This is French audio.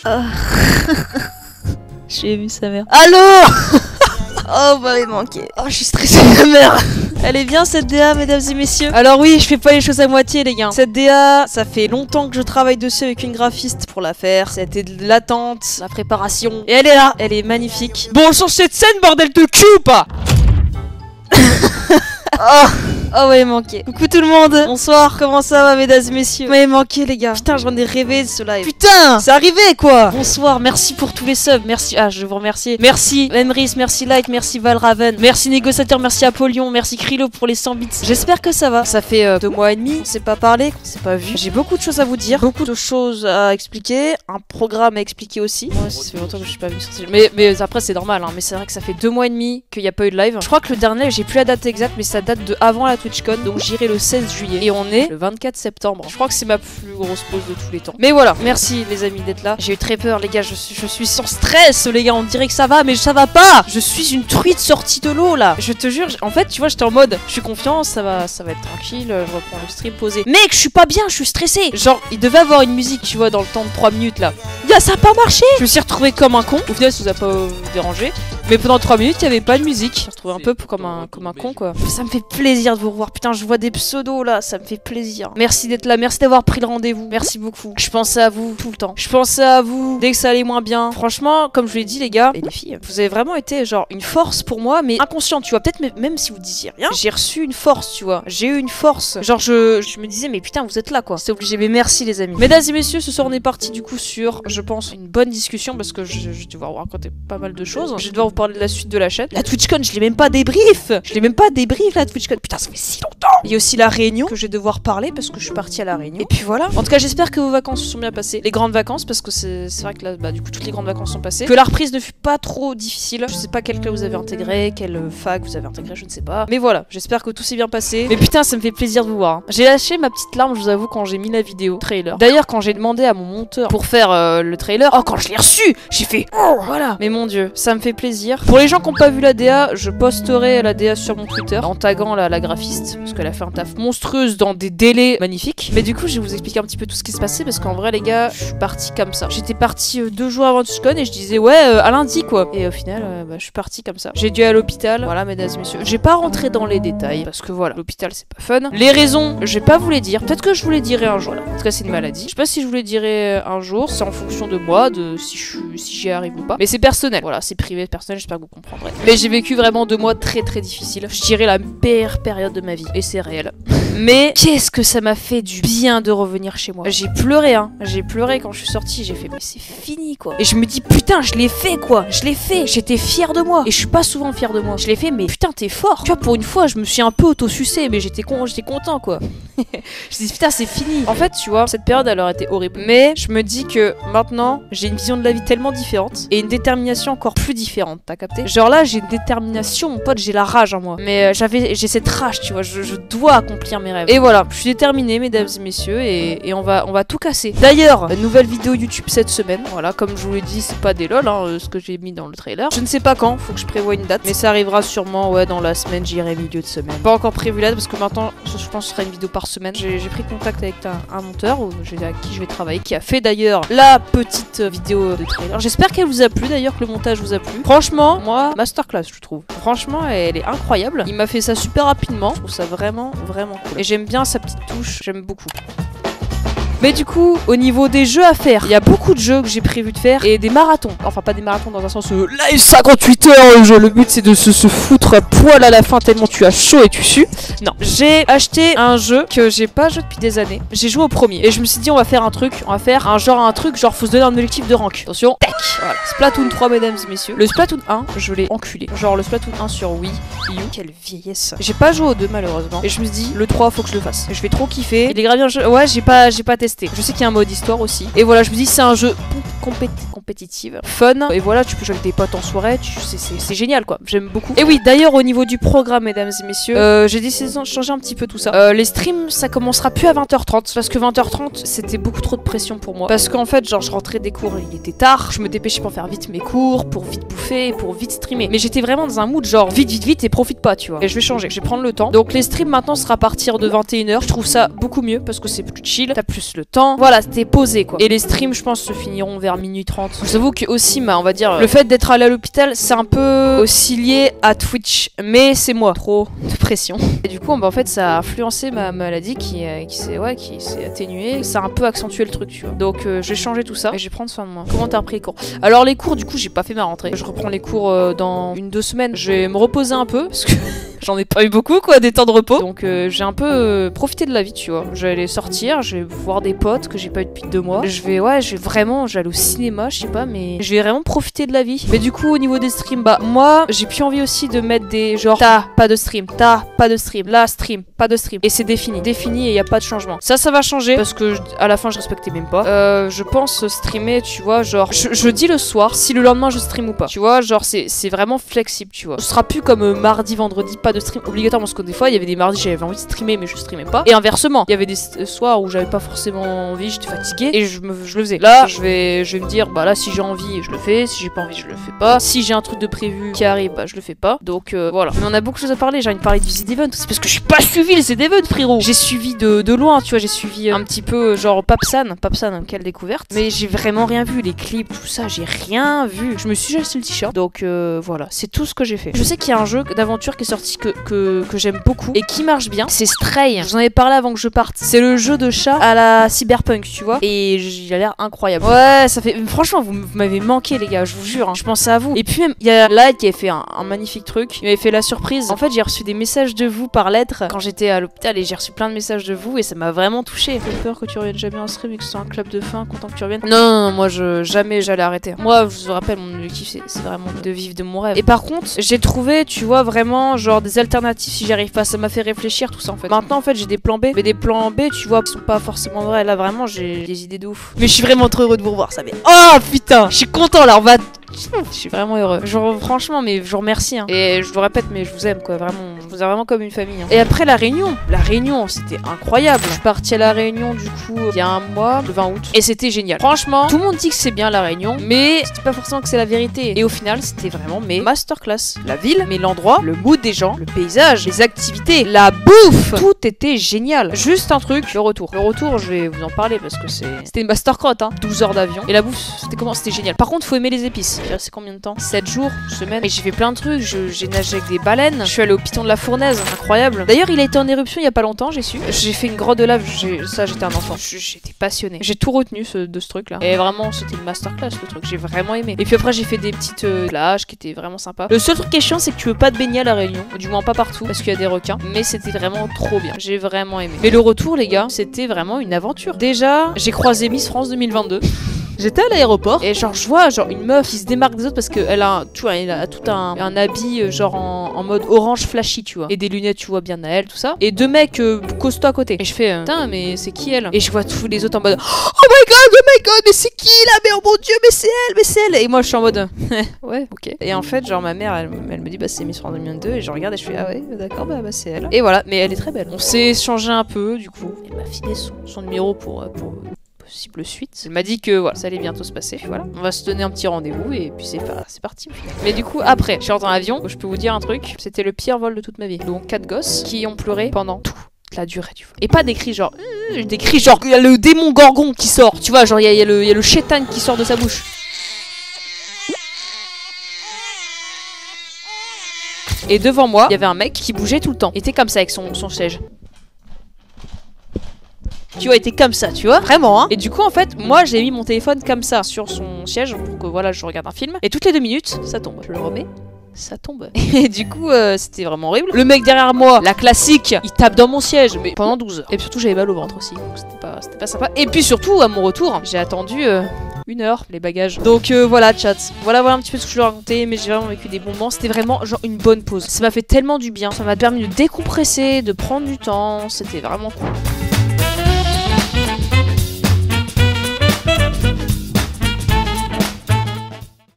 Ah. J'ai vu sa mère. Allô. Oh bah il manquait. Oh je suis stressée la mère. Elle est bien cette DA mesdames et messieurs. Alors oui je fais pas les choses à moitié les gars. Cette DA ça fait longtemps que je travaille dessus avec une graphiste pour la faire. C'était de l'attente, la préparation. Et elle est là, elle est magnifique. Bon sur cette scène bordel de cul ou pas? Oh ouais, il manquait. Coucou tout le monde. Bonsoir. Comment ça va, mesdames et messieurs? Ouais, il manquait, les gars. Putain, j'en ai rêvé de ce live. Putain, c'est arrivé, quoi. Bonsoir. Merci pour tous les subs. Merci. Ah, je vous remercie. Merci, Emrys. Merci, Like. Merci, Valraven. Merci, Négociateur. Merci, Apollyon. Merci, Krilo pour les 100 bits. J'espère que ça va. Ça fait 2 mois et demi. On s'est pas parlé, qu'on s'est pas vu. J'ai beaucoup de choses à vous dire. Beaucoup de choses à expliquer. Un programme à expliquer aussi. Moi, ça fait longtemps que je suis pas venue sur ce jeu. Mais après, c'est normal, hein. Mais c'est vrai que ça fait 2 mois et demi qu'il n'y a pas eu de live. Je crois que le dernier, j'ai plus la date exacte, mais ça date de avant la TwitchCon, donc j'irai le 16 juillet. Et on est le 24 septembre. Je crois que c'est ma plus grosse pause de tous les temps. Mais voilà, merci les amis d'être là. J'ai eu très peur les gars, je suis sans stress les gars, on dirait que ça va, mais ça va pas. Je suis une truite sortie de l'eau là. Je te jure, en fait tu vois j'étais en mode, je suis confiant, ça va être tranquille, je reprends le stream posé. Mec, je suis pas bien, je suis stressé. Genre, il devait avoir une musique, tu vois, dans le temps de 3 minutes là. Ça a pas marché. Je me suis retrouvé comme un con. Au final ça vous a pas dérangé. Mais pendant 3 minutes, il y avait pas de musique. Je me suis retrouvé un peu comme un con quoi. Ça me fait plaisir de vous revoir. Putain, je vois des pseudos là, ça me fait plaisir. Merci d'être là, merci d'avoir pris le rendez-vous. Merci beaucoup. Je pensais à vous tout le temps. Je pensais à vous dès que ça allait moins bien. Franchement, comme je vous l'ai dit les gars et les filles, vous avez vraiment été genre une force pour moi, mais inconsciente, tu vois. Peut-être même si vous disiez rien, j'ai reçu une force, tu vois. J'ai eu une force. Genre je me disais mais putain, vous êtes là quoi. C'est obligé. Mais merci les amis. Mesdames et messieurs, ce soir on est parti du coup sur, je pense, une bonne discussion parce que je vais devoir vous raconter pas mal de choses. Je vais devoir vous parler de la suite de la chaîne. La TwitchCon, je l'ai même pas débrief. Je l'ai même pas débrief la TwitchCon. Putain, ça fait si longtemps. Il y a aussi la réunion que je vais devoir parler parce que je suis partie à la réunion. Et puis voilà. En tout cas, j'espère que vos vacances se sont bien passées. Les grandes vacances, parce que c'est vrai que là, bah, du coup, toutes les grandes vacances sont passées. Que la reprise ne fut pas trop difficile. Je sais pas quelle classe vous avez intégré, quelle fac vous avez intégré, je ne sais pas. Mais voilà, j'espère que tout s'est bien passé. Mais putain, ça me fait plaisir de vous voir. J'ai lâché ma petite larme, je vous avoue, quand j'ai mis la vidéo trailer. D'ailleurs, quand j'ai demandé à mon monteur pour faire le trailer, oh, quand je l'ai reçu, j'ai fait oh, voilà. Mais mon dieu, ça me fait plaisir. Pour les gens qui n'ont pas vu la DA, je posterai la DA sur mon Twitter en taguant la graphiste parce qu'elle a fait un taf monstrueuse dans des délais magnifiques. Mais du coup, je vais vous expliquer un petit peu tout ce qui se passait parce qu'en vrai, les gars, je suis partie comme ça. J'étais partie 2 jours avant TwitchCon et je disais ouais, à lundi quoi. Et au final, bah, je suis partie comme ça. J'ai dû aller à l'hôpital. Voilà, mesdames et messieurs. J'ai pas rentré dans les détails parce que voilà, l'hôpital c'est pas fun. Les raisons, je vais pas vous les dire. Peut-être que je vous les dirai un jour. Là. En tout cas, c'est une maladie. Je sais pas si je vous les dirai un jour. C'est en fonction de moi, de si j'y arrive ou pas. Mais c'est personnel. Voilà, c'est privé, personnel. J'espère que vous comprendrez. Mais j'ai vécu vraiment 2 mois très difficiles. Je dirais la pire période de ma vie. Et c'est réel. Mais qu'est-ce que ça m'a fait du bien de revenir chez moi. J'ai pleuré, hein. J'ai pleuré quand je suis sortie. J'ai fait, mais c'est fini, quoi. Et je me dis, putain, je l'ai fait, quoi. Je l'ai fait. J'étais fière de moi. Et je suis pas souvent fière de moi. Je l'ai fait, mais putain, t'es fort. Tu vois, pour une fois, je me suis un peu auto-sucé, mais j'étais content, quoi. Je dis, putain, c'est fini. En fait, tu vois, cette période, elle aurait été horrible. Mais je me dis que maintenant, j'ai une vision de la vie tellement différente et une détermination encore plus différente. T'as capté? Genre là, j'ai une détermination, mon pote, j'ai la rage en moi. Mais j'ai cette rage, tu vois. Je dois accomplir mes rêves. Et voilà, je suis déterminée, mesdames et messieurs, et on va tout casser. D'ailleurs, nouvelle vidéo YouTube cette semaine. Voilà, comme je vous l'ai dit, c'est pas des lol, hein, ce que j'ai mis dans le trailer. Je ne sais pas quand, faut que je prévoie une date, mais ça arrivera sûrement, ouais, dans la semaine, j'irai milieu de semaine. Pas encore prévu là, parce que maintenant, je pense que ce sera une vidéo par semaine. J'ai pris contact avec un monteur, avec qui je vais travailler, qui a fait d'ailleurs la petite vidéo de trailer. J'espère qu'elle vous a plu, d'ailleurs, que le montage vous a plu. Franchement, moi, masterclass, je trouve. Franchement, elle est incroyable. Il m'a fait ça super rapidement. Je trouve ça vraiment cool. Et j'aime bien sa petite touche, j'aime beaucoup. Mais du coup, au niveau des jeux à faire, il y a beaucoup de jeux que j'ai prévu de faire et des marathons. Enfin, pas des marathons dans un sens live 58 heures le jeu. Le but c'est de se foutre à poil à la fin tellement tu as chaud et tu sues. Non, j'ai acheté un jeu que j'ai pas joué depuis des années. J'ai joué au premier et je me suis dit on va faire un truc, genre faut se donner un objectif de rank. Attention, tac. Voilà, Splatoon 3 mesdames et messieurs. Le Splatoon 1, je l'ai enculé. Genre le Splatoon 1 sur Wii U, quelle vieillesse. J'ai pas joué au 2 malheureusement et je me suis dit le 3 faut que je le fasse. Je vais trop kiffer. Il est grave bien le jeu. Ouais, j'ai pas testé. Je sais qu'il y a un mode histoire aussi. Et voilà, je me dis c'est un jeu compétitive, fun. Et voilà, tu peux jouer avec des potes en soirée. C'est génial quoi. J'aime beaucoup. Et oui, d'ailleurs au niveau du programme, mesdames et messieurs, j'ai décidé de changer un petit peu tout ça. Les streams, ça commencera plus à 20h30 parce que 20h30 c'était beaucoup trop de pression pour moi. Parce qu'en fait, genre je rentrais des cours, il était tard. Je me dépêchais pour faire vite mes cours, pour vite bouffer, pour vite streamer. Mais j'étais vraiment dans un mood genre vite et profite pas, tu vois. Et je vais changer, je vais prendre le temps. Donc les streams maintenant sera à partir de 21h. Je trouve ça beaucoup mieux parce que c'est plus chill, t'as plus le temps. Voilà, c'était posé quoi. Et les streams, je pense, se finiront vers vers minuit 30. Je vous avoue que aussi, on va dire, le fait d'être allé à l'hôpital, c'est un peu aussi lié à Twitch. Mais c'est moi, trop de pression. Et du coup, bah, en fait, ça a influencé ma maladie qui s'est atténuée. Ça a un peu accentué le truc, tu vois. Donc, je vais changer tout ça et je vais prendre soin de moi. Comment t'as repris les cours? Alors, les cours, du coup, j'ai pas fait ma rentrée. Je reprends les cours dans 1-2 semaines. Je vais me reposer un peu parce que j'en ai pas eu beaucoup, quoi, des temps de repos. Donc, j'ai un peu profité de la vie, tu vois. Je vais aller sortir, je vais voir des potes que j'ai pas eu depuis 2 mois. Je vais vraiment, j'allais au cinéma, je sais pas, mais je vais vraiment profiter de la vie. Mais du coup, au niveau des streams, bah, moi, j'ai plus envie aussi de mettre des genre, pas de stream, pas de stream, là, stream, pas de stream. Et c'est défini et y a pas de changement. Ça va changer parce que à la fin, je respectais même pas. Je pense streamer, tu vois, genre, je dis le soir si le lendemain je stream ou pas. Tu vois, genre, c'est vraiment flexible, tu vois. Ce sera plus comme mardi, vendredi, pas de stream obligatoirement parce que des fois, il y avait des mardis, j'avais envie de streamer, mais je streamais pas. Et inversement, il y avait des soirs où j'avais pas forcément envie, j'étais fatiguée et je le faisais. Là, je vais me dire, bah là, si j'ai envie, je le fais. Si j'ai pas envie, je le fais pas. Si j'ai un truc de prévu qui arrive, bah je le fais pas. Donc voilà. Mais on a beaucoup de choses à parler. J'ai envie de parler du Z-Event aussi parce que je suis pas suivi le Z-Event, frérot. J'ai suivi de loin, tu vois. J'ai suivi un petit peu genre Papsan, quelle découverte. Mais j'ai vraiment rien vu. Les clips, tout ça, j'ai rien vu. Je me suis acheté le t-shirt. Donc voilà, c'est tout ce que j'ai fait. Je sais qu'il y a un jeu d'aventure qui est sorti que j'aime beaucoup et qui marche bien. C'est Stray. Je vous en avais parlé avant que je parte. C'est le jeu de chat à la Cyberpunk, tu vois. Et il a l'air incroyable. Ouais, ça fait. Franchement, vous m'avez manqué, les gars. Je vous jure. Hein. Je pensais à vous. Et puis même, il y a Light qui avait fait un magnifique truc. Il m'avait fait la surprise. En fait, j'ai reçu des messages de vous par lettre quand j'étais à l'hôpital et j'ai reçu plein de messages de vous et ça m'a vraiment touché. J'ai peur que tu reviennes jamais en stream et que ce soit un club de fin, content que tu reviennes. Non, moi jamais j'allais arrêter. Moi, je vous rappelle, mon objectif c'est vraiment de vivre de mon rêve. Et par contre, j'ai trouvé, tu vois, vraiment genre des alternatives si j'y arrive pas. Ça m'a fait réfléchir tout ça en fait. Maintenant, en fait, j'ai des plans B, mais des plans B, tu vois, qui sont pas forcément vrais. Là, vraiment, j'ai des idées de ouf. Mais je suis vraiment trop heureux de vous revoir, ça. Mais oh putain, je suis content là. On va. Je suis vraiment heureux. Franchement, mais je vous remercie. Hein. Et je vous répète, mais je vous aime quoi. Vraiment, je vous aime vraiment comme une famille. Hein. Et après la Réunion, c'était incroyable. Je suis partie à la Réunion du coup il y a un mois, le 20 août, et c'était génial. Franchement, tout le monde dit que c'est bien la Réunion, mais c'était pas forcément que c'est la vérité. Et au final, c'était vraiment mes masterclass. La ville, mais l'endroit, le mood des gens, le paysage, les activités, la bouffe, tout était génial. Juste un truc, le retour. Le retour, je vais vous en parler parce que c'était une mastercrotte, hein. 12 heures d'avion. Et la bouffe, c'était comment? C'était génial. Par contre, faut aimer les épices. J'ai resté combien de temps? 7 jours, semaine. Et j'ai fait plein de trucs. J'ai nagé avec des baleines. Je suis allée au Piton de la Fournaise. Incroyable. D'ailleurs, il a été en éruption il y a pas longtemps, j'ai su. J'ai fait une grotte de lave. Ça, j'étais un enfant. J'étais passionnée. J'ai tout retenu de ce truc-là. Et vraiment, c'était une masterclass, le truc. J'ai vraiment aimé. Et puis après, j'ai fait des petites plages qui étaient vraiment sympas. Le seul truc qui est chiant, c'est que tu veux pas te baigner à la Réunion. Du moins, pas partout. Parce qu'il y a des requins. Mais c'était vraiment trop bien. J'ai vraiment aimé. Mais le retour, les gars, c'était vraiment une aventure. Déjà, j'ai croisé Miss France 2022. J'étais à l'aéroport et genre je vois genre une meuf qui se démarque des autres parce qu'elle a, tu vois, elle a tout un habit genre en mode orange flashy, tu vois, et des lunettes, tu vois, bien à elle, tout ça, et 2 mecs costauds à côté. Et je fais putain, mais c'est qui elle? Et je vois tous les autres en mode oh my god, mais c'est qui là? Mais oh mon dieu, mais c'est elle. Et moi je suis en mode ouais, ok. Et en fait, genre ma mère elle me dit bah c'est Miss France 2022 et je regarde et je fais ah ouais, d'accord, bah c'est elle. Et voilà, mais elle est très belle. On s'est échangé un peu du coup. Elle m'a filé son numéro pour possible suite. Elle m'a dit que voilà, ça allait bientôt se passer. Voilà, on va se donner un petit rendez-vous et puis c'est parti au final. Mais du coup, après, je suis rentrée dans l'avion. Je peux vous dire un truc, c'était le pire vol de toute ma vie. Donc 4 gosses qui ont pleuré pendant tout la durée du vol. Et pas des cris genre, des cris genre, il y a le démon gorgon qui sort. Tu vois, genre il y a le chétan qui sort de sa bouche. Et devant moi, il y avait un mec qui bougeait tout le temps. Il était comme ça avec son siège. Tu vois, il était comme ça, tu vois, vraiment, hein. Et du coup, en fait, moi, j'ai mis mon téléphone comme ça sur son siège pour que, voilà, je regarde un film. Et toutes les 2 minutes, ça tombe. Je le remets. Ça tombe. Et du coup, c'était vraiment horrible. Le mec derrière moi, la classique, il tape dans mon siège, mais pendant 12 heures. Et surtout, j'avais mal au ventre aussi, donc c'était pas sympa. Et puis surtout, à mon retour, j'ai attendu 1 heure les bagages. Donc voilà, chat. Voilà un petit peu ce que je voulais raconter, mais j'ai vraiment vécu des bons moments. C'était vraiment genre une bonne pause. Ça m'a fait tellement du bien. Ça m'a permis de décompresser, de prendre du temps. C'était vraiment cool.